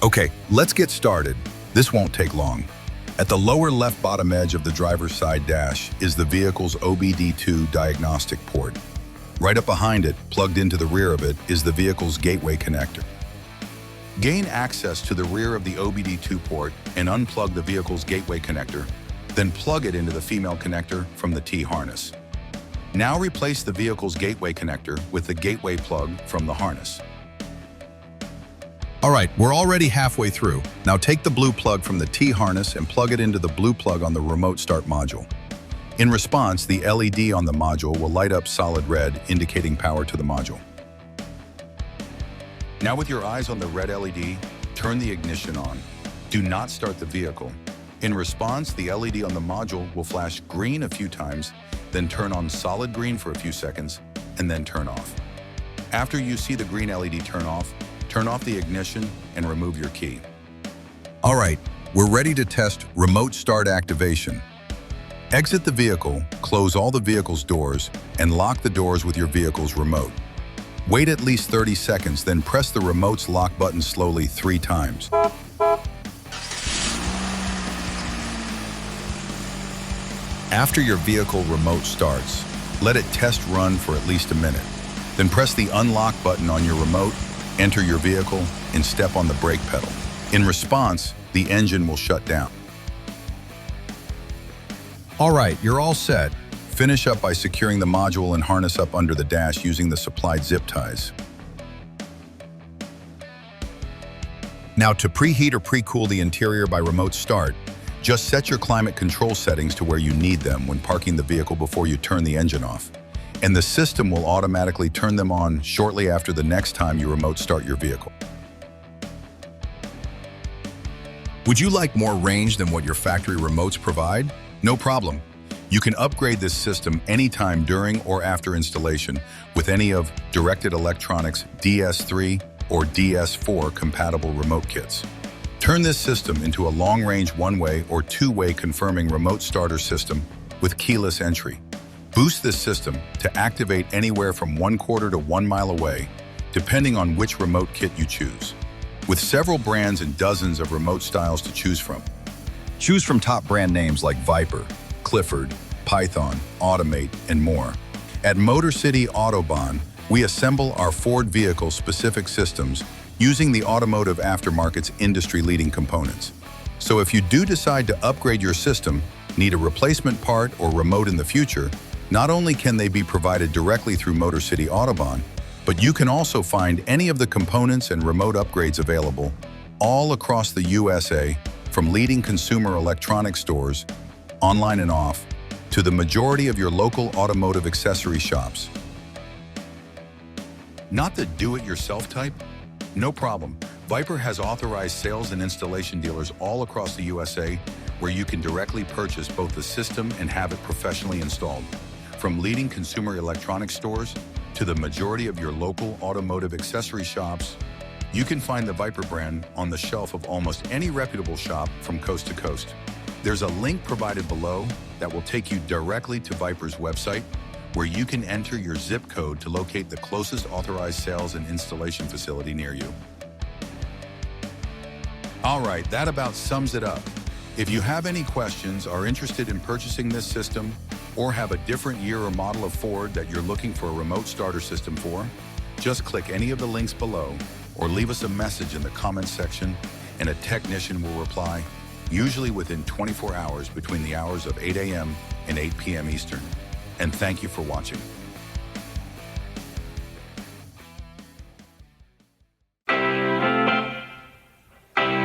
Okay, let's get started. This won't take long. At the lower left bottom edge of the driver's side dash is the vehicle's OBD2 diagnostic port. Right up behind it, plugged into the rear of it, is the vehicle's gateway connector. Gain access to the rear of the OBD2 port and unplug the vehicle's gateway connector, then plug it into the female connector from the T-harness. Now replace the vehicle's gateway connector with the gateway plug from the harness. All right, we're already halfway through. Now take the blue plug from the T-harness and plug it into the blue plug on the remote start module. In response, the LED on the module will light up solid red, indicating power to the module. Now with your eyes on the red LED, turn the ignition on. Do not start the vehicle. In response, the LED on the module will flash green a few times, then turn on solid green for a few seconds, and then turn off. After you see the green LED turn off the ignition and remove your key. All right, we're ready to test remote start activation. Exit the vehicle, close all the vehicle's doors, and lock the doors with your vehicle's remote. Wait at least 30 seconds, then press the remote's lock button slowly 3 times. After your vehicle remote starts, let it test run for at least a minute. Then press the unlock button on your remote, enter your vehicle, and step on the brake pedal. In response, the engine will shut down. All right, you're all set. Finish up by securing the module and harness up under the dash using the supplied zip ties. Now to preheat or pre-cool the interior by remote start, just set your climate control settings to where you need them when parking the vehicle before you turn the engine off. And the system will automatically turn them on shortly after the next time you remote start your vehicle. Would you like more range than what your factory remotes provide? No problem. You can upgrade this system anytime during or after installation with any of Directed Electronics DS3 or DS4 compatible remote kits. Turn this system into a long-range one-way or two-way confirming remote starter system with keyless entry. Boost this system to activate anywhere from 1/4 to 1 mile away, depending on which remote kit you choose. With several brands and dozens of remote styles to choose from. Choose from top brand names like Viper, Clifford, Python, Automate, and more. At MotorCityAutobahn, we assemble our Ford vehicle-specific systems using the automotive aftermarket's industry-leading components. So if you do decide to upgrade your system, need a replacement part or remote in the future, not only can they be provided directly through MotorCityAutobahn, but you can also find any of the components and remote upgrades available all across the USA, from leading consumer electronics stores, online and off, to the majority of your local automotive accessory shops. Not the do-it-yourself type? No problem. Viper has authorized sales and installation dealers all across the USA where you can directly purchase both the system and have it professionally installed. From leading consumer electronics stores to the majority of your local automotive accessory shops, you can find the Viper brand on the shelf of almost any reputable shop from coast to coast. There's a link provided below that will take you directly to Viper's website, where you can enter your zip code to locate the closest authorized sales and installation facility near you. All right, that about sums it up. If you have any questions, are interested in purchasing this system, or have a different year or model of Ford that you're looking for a remote starter system for, just click any of the links below or leave us a message in the comments section and a technician will reply, usually within 24 hours between the hours of 8 a.m. and 8 p.m. Eastern. And thank you for watching.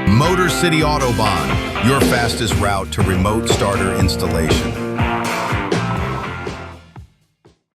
Motor City Autobahn, your fastest route to remote starter installation.